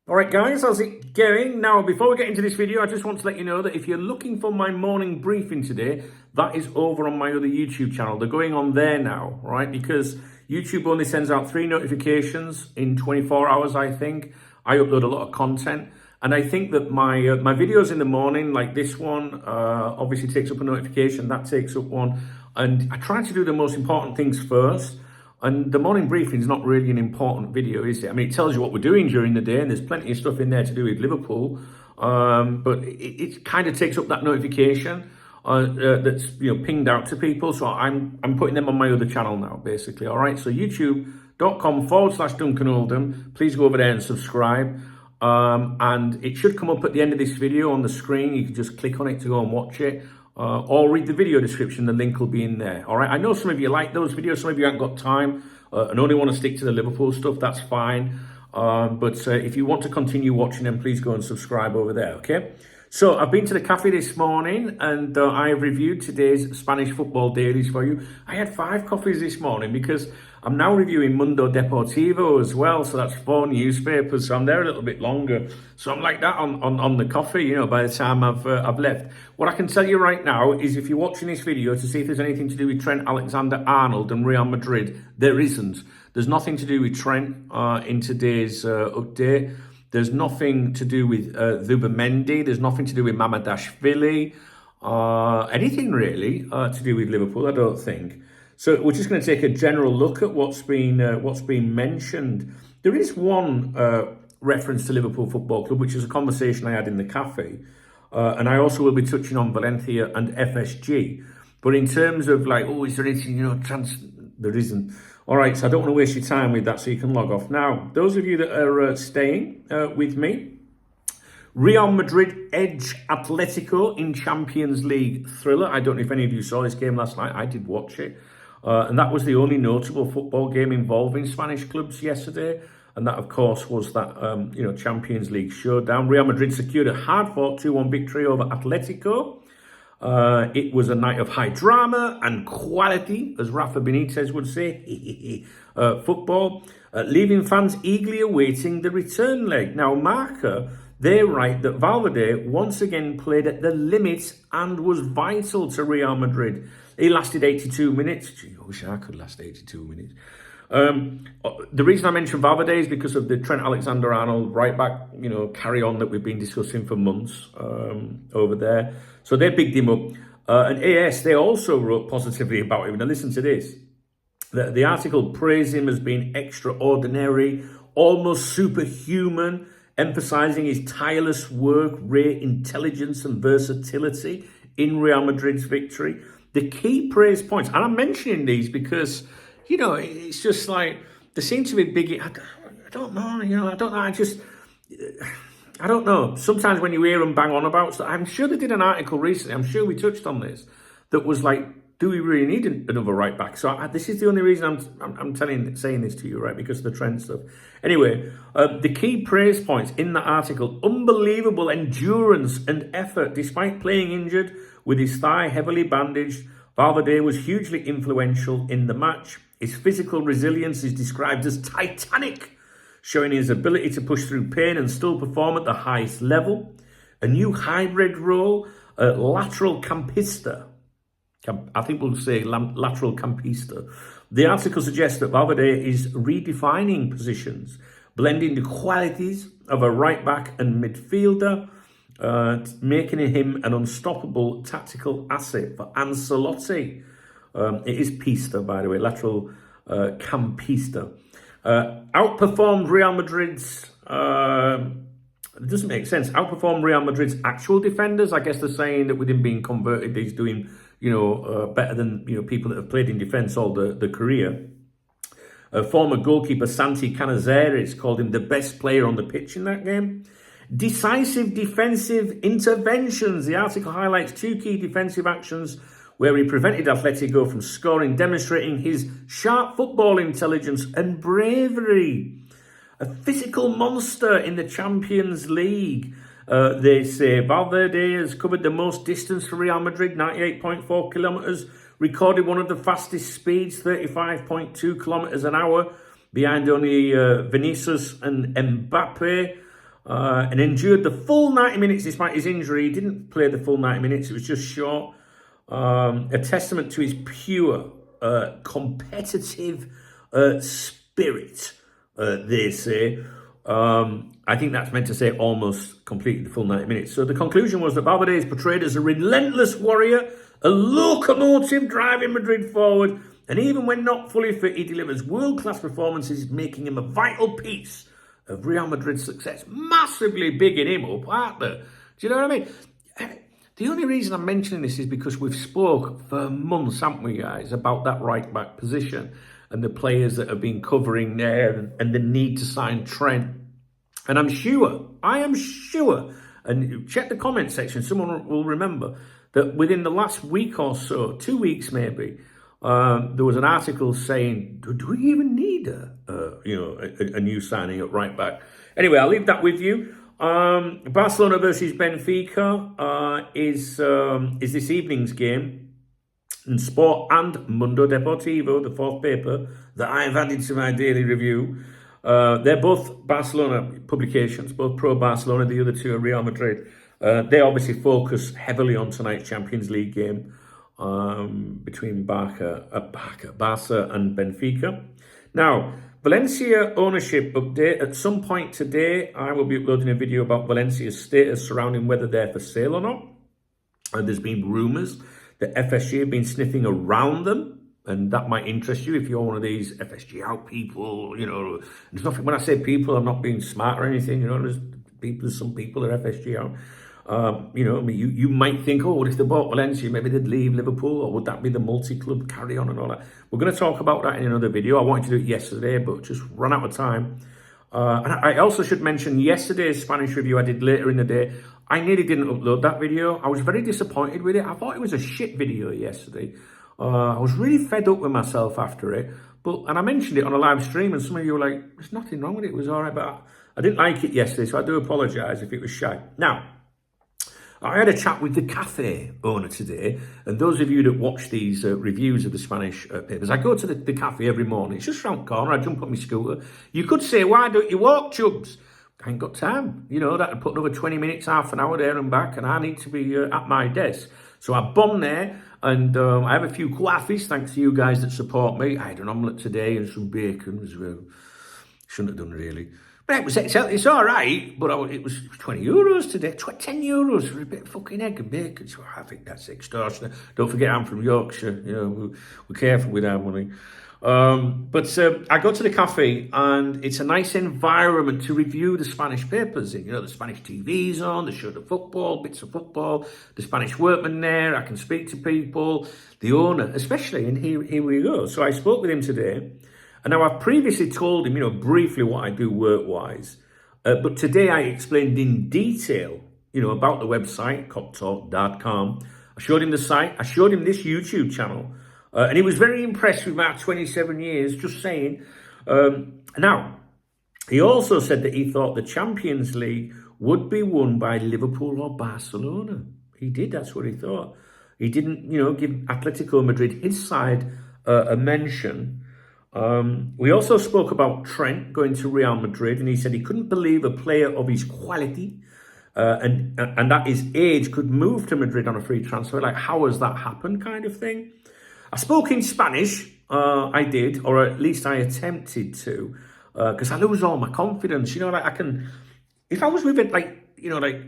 All right, guys, how's it going? Now, before we get into this video, I just want to let you know that if you're looking for my morning briefing today, that is over on my other YouTube channel. They're going on there now, right? Because YouTube only sends out 3 notifications in 24 hours, I think. I upload a lot of content. And I think that my videos in the morning, like this one, obviously takes up a notification. That takes up one. And I try to do the most important things first. And the morning briefing is not really an important video, is it? I mean, it tells you what we're doing during the day, and there's plenty of stuff in there to do with Liverpool. But it kind of takes up that notification that's pinged out to people. So I'm putting them on my other channel now, basically. All right. So youtube.com/Duncan Oldham. Please go over there and subscribe. And it should come up at the end of this video on the screen. You can just click on it to go and watch it. Or read the video description, the link will be in there. All right, I know some of you like those videos, some of you haven't got time and only want to stick to the Liverpool stuff, that's fine. But if you want to continue watching them, please go and subscribe over there, okay? So I've been to the cafe this morning and I have reviewed today's Spanish football dailies for you. I had 5 coffees this morning because I'm now reviewing Mundo Deportivo as well. So that's 4 newspapers. So I'm there a little bit longer. So I'm like that on the coffee, by the time I've left. What I can tell you right now is if you're watching this video to see if there's anything to do with Trent Alexander-Arnold and Real Madrid, there isn't. There's nothing to do with Trent in today's update. There's nothing to do with Zubimendi. There's nothing to do with Mamardashvili. Anything really to do with Liverpool, I don't think. So we're just going to take a general look at what's been mentioned. There is one reference to Liverpool Football Club, which is a conversation I had in the cafe. And I also will be touching on Valencia and FSG. But in terms of is there anything, there isn't. All right, so I don't want to waste your time with that, so you can log off. Now, those of you that are staying with me, Real Madrid edge Atletico in Champions League thriller. I don't know if any of you saw this game last night. I did watch it. And that was the only notable football game involving Spanish clubs yesterday. And that, of course, was that, Champions League showdown. Real Madrid secured a hard-fought 2-1 victory over Atletico. It was a night of high drama and quality, as Rafa Benitez would say, football, leaving fans eagerly awaiting the return leg. Now, Marca, they write that Valverde once again played at the limit and was vital to Real Madrid. He lasted 82 minutes. Gee, I wish I could last 82 minutes. The reason I mention Valverde is because of the Trent Alexander-Arnold right back, carry on that we've been discussing for months over there. So they picked him up. And AS, they also wrote positively about him. Now listen to this. The article praised him as being extraordinary, almost superhuman, emphasizing his tireless work, rare intelligence and versatility in Real Madrid's victory. The key praise points, and I'm mentioning these because, it's just like, there seem to be big, I don't know, I don't know. Sometimes when you hear them bang on about stuff, I'm sure they did an article recently, I'm sure we touched on this, that was like, do we really need another right back? So this is the only reason I'm saying this to you, right? Because of the trend stuff. Anyway, the key praise points in that article: unbelievable endurance and effort despite playing injured with his thigh heavily bandaged. Valverde was hugely influential in the match. His physical resilience is described as titanic, showing his ability to push through pain and still perform at the highest level. A new hybrid role, lateral campista. I think we'll say lateral campista. The article suggests that Valverde is redefining positions, blending the qualities of a right back and midfielder, making him an unstoppable tactical asset for Ancelotti. It is pista, by the way, lateral campista. Outperformed Real Madrid's, it doesn't make sense, outperformed Real Madrid's actual defenders. I guess they're saying that with him being converted, he's doing, better than, people that have played in defence all the career. Former goalkeeper Santi Canizares called him the best player on the pitch in that game. Decisive defensive interventions. The article highlights 2 key defensive actions where he prevented Atletico from scoring, demonstrating his sharp football intelligence and bravery. A physical monster in the Champions League. They say Valverde has covered the most distance for Real Madrid, 98.4 kilometres, recorded one of the fastest speeds, 35.2 kilometres an hour, behind only Vinicius and Mbappe. and endured the full 90 minutes despite his injury. He didn't play the full 90 minutes, it was just short. A testament to his pure, competitive spirit, they say. I think that's meant to say almost completed the full 90 minutes. So the conclusion was that Valverde is portrayed as a relentless warrior, a locomotive driving Madrid forward, and even when not fully fit, he delivers world-class performances, making him a vital piece of Real Madrid's success. Massively bigging him up, aren't they? Do you know what I mean? The only reason I'm mentioning this is because we've spoke for months, haven't we, guys, about that right-back position and the players that have been covering there and the need to sign Trent. And I am sure, and check the comment section, someone will remember that within the last week or so, 2 weeks maybe, there was an article saying, do we even need a new signing at right back? Anyway, I'll leave that with you. Barcelona versus Benfica is this evening's game. And Sport and Mundo Deportivo, the fourth paper that I've added to my daily review, they're both Barcelona publications, both pro-Barcelona. The other two are Real Madrid. They obviously focus heavily on tonight's Champions League game between Barca and Benfica. Now, Valencia ownership update. At some point today, I will be uploading a video about Valencia's status surrounding whether they're for sale or not. And there's been rumours that FSG have been sniffing around them, and that might interest you if you're one of these FSG out people. You know, there's nothing. When I say people, I'm not being smart or anything. You know, there's some people that are FSG out. You know, I mean, you might think, oh, what if they bought Valencia? Maybe they'd leave Liverpool, or would that be the multi-club carry on and all that? We're going to talk about that in another video. I wanted to do it yesterday, but just ran out of time. And I also should mention yesterday's Spanish review I did later in the day. I nearly didn't upload that video. I was very disappointed with it. I thought it was a shit video yesterday. I was really fed up with myself after it. And I mentioned it on a live stream, and some of you were like, there's nothing wrong with it. It was all right. But I didn't like it yesterday, so I do apologise if it was shy. Now, I had a chat with the cafe owner today, and those of you that watch these reviews of the Spanish papers, I go to the cafe every morning. It's just round the corner. I jump on my scooter. You could say, why don't you walk, Chubbs? I ain't got time. You know, that would put another 20 minutes, half an hour there and back, and I need to be at my desk. So I bomb there, and I have a few coffees, thanks to you guys that support me. I had an omelette today and some bacon as well. Shouldn't have done, really. But it's all right, but it was 20 euros today, 10 euros for a bit of fucking egg and bacon. So I think that's extortionate. Don't forget I'm from Yorkshire, you know, we're careful with our money. But I go to the cafe, and it's a nice environment to review the Spanish papers in. You know, the Spanish TV's on, they show the football, bits of football, the Spanish workmen there, I can speak to people, the owner especially, and here we go. So I spoke with him today. And now I've previously told him, you know, briefly what I do work-wise. But today I explained in detail, you know, about the website, coptalk.com. I showed him the site. I showed him this YouTube channel. And he was very impressed with my 27 years, just saying. Now, he also said that he thought the Champions League would be won by Liverpool or Barcelona. He did, that's what he thought. He didn't, you know, give Atletico Madrid, his side, a mention. We also spoke about Trent going to Real Madrid, and he said he couldn't believe a player of his quality and that his age could move to Madrid on a free transfer. Like, how has that happened, kind of thing. I spoke in Spanish, I did, or at least I attempted to, because I lose all my confidence. You know, like if I was with it, like, you know, like,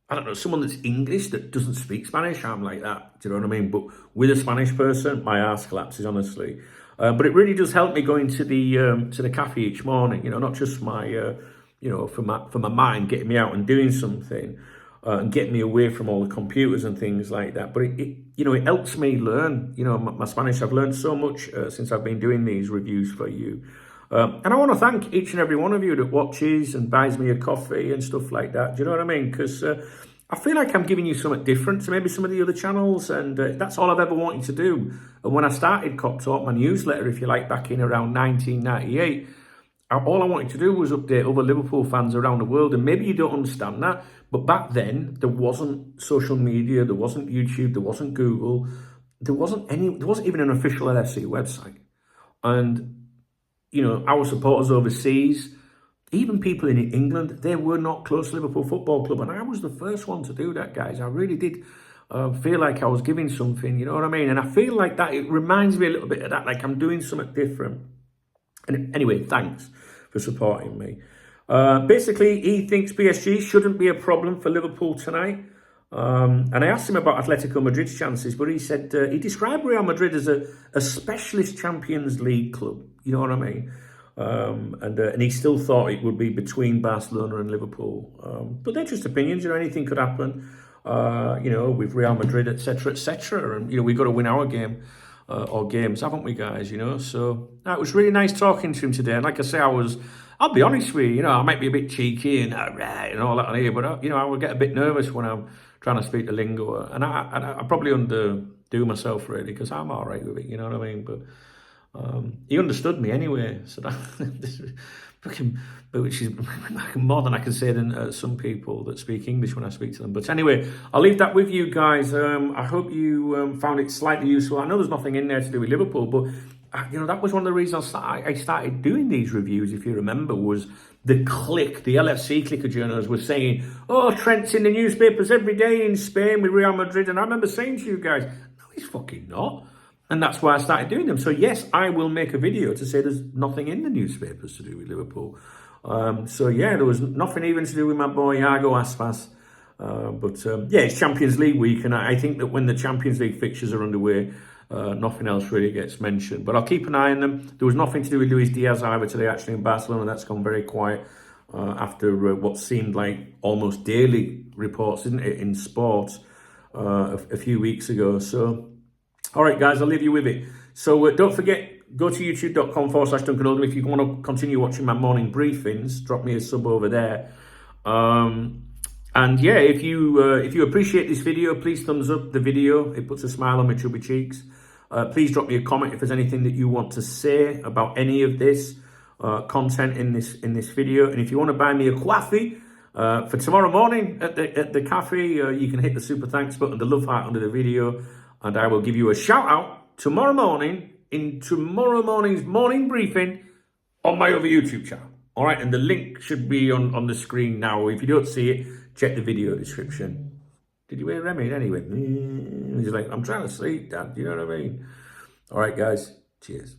I don't know, someone that's English that doesn't speak Spanish, I'm like that, do you know what I mean? But with a Spanish person, my arse collapses, honestly. But it really does help me going to the cafe each morning, you know, not just my, you know, for my mind, getting me out and doing something and getting me away from all the computers and things like that. But it you know, it helps me learn, you know, my Spanish. I've learned so much since I've been doing these reviews for you. And I want to thank each and every one of you that watches and buys me a coffee and stuff like that. Do you know what I mean? Because I feel like I'm giving you something different to maybe some of the other channels, and that's all I've ever wanted to do. And when I started Cop Talk, my newsletter, if you like, back in around 1998, all I wanted to do was update other Liverpool fans around the world. And maybe you don't understand that, but back then there wasn't social media, there wasn't YouTube, there wasn't Google, there wasn't even an official LFC website. And you know, our supporters overseas, even people in England, they were not close to Liverpool Football Club. And I was the first one to do that, guys. I really did feel like I was giving something, you know what I mean? And I feel like that, it reminds me a little bit of that, like I'm doing something different. And anyway, thanks for supporting me. Basically, he thinks PSG shouldn't be a problem for Liverpool tonight. And I asked him about Atletico Madrid's chances, but he said he described Real Madrid as a specialist Champions League club. You know what I mean? And he still thought it would be between Barcelona and Liverpool. But they're just opinions. You know, anything could happen. You know, with Real Madrid, etc., etc. And you know, we've got to win our game. Or games, haven't we, guys? You know, so it was really nice talking to him today. And like I say, I'll be honest with you, you know, I might be a bit cheeky and and all that on here, but you know, I would get a bit nervous when I'm trying to speak the lingo, and I probably underdo myself really, because I'm all right with it, you know what I mean? But he understood me anyway, so that which is more than I can say than some people that speak English when I speak to them. But anyway, I'll leave that with you guys. I hope you found it slightly useful. I know there's nothing in there to do with Liverpool, but you know, that was one of the reasons I started doing these reviews, if you remember, was the LFC clique of journalists was saying, oh, Trent's in the newspapers every day in Spain with Real Madrid. And I remember saying to you guys, no, he's fucking not. And that's why I started doing them. So yes, I will make a video to say there's nothing in the newspapers to do with Liverpool. So yeah, there was nothing even to do with my boy Iago Aspas. Yeah, it's Champions League week, and I think that when the Champions League fixtures are underway, nothing else really gets mentioned. But I'll keep an eye on them. There was nothing to do with Luis Diaz either today, actually, in Barcelona. That's gone very quiet after what seemed like almost daily reports, didn't it, in sports a few weeks ago. So, all right, guys, I'll leave you with it. So don't forget, go to youtube.com/Duncan Oldham if you want to continue watching my morning briefings. Drop me a sub over there. And yeah, if you appreciate this video, please thumbs up the video. It puts a smile on my chubby cheeks. Please drop me a comment if there's anything that you want to say about any of this content in this video. And if you want to buy me a coffee for tomorrow morning at the cafe, you can hit the super thanks button, the love heart under the video, and I will give you a shout out tomorrow morning in tomorrow morning's morning briefing on my other YouTube channel. All right, and the link should be on the screen now. If you don't see it, check the video description. Did you hear Remy anyway? He's like, I'm trying to sleep, Dad. You know what I mean? All right, guys. Cheers.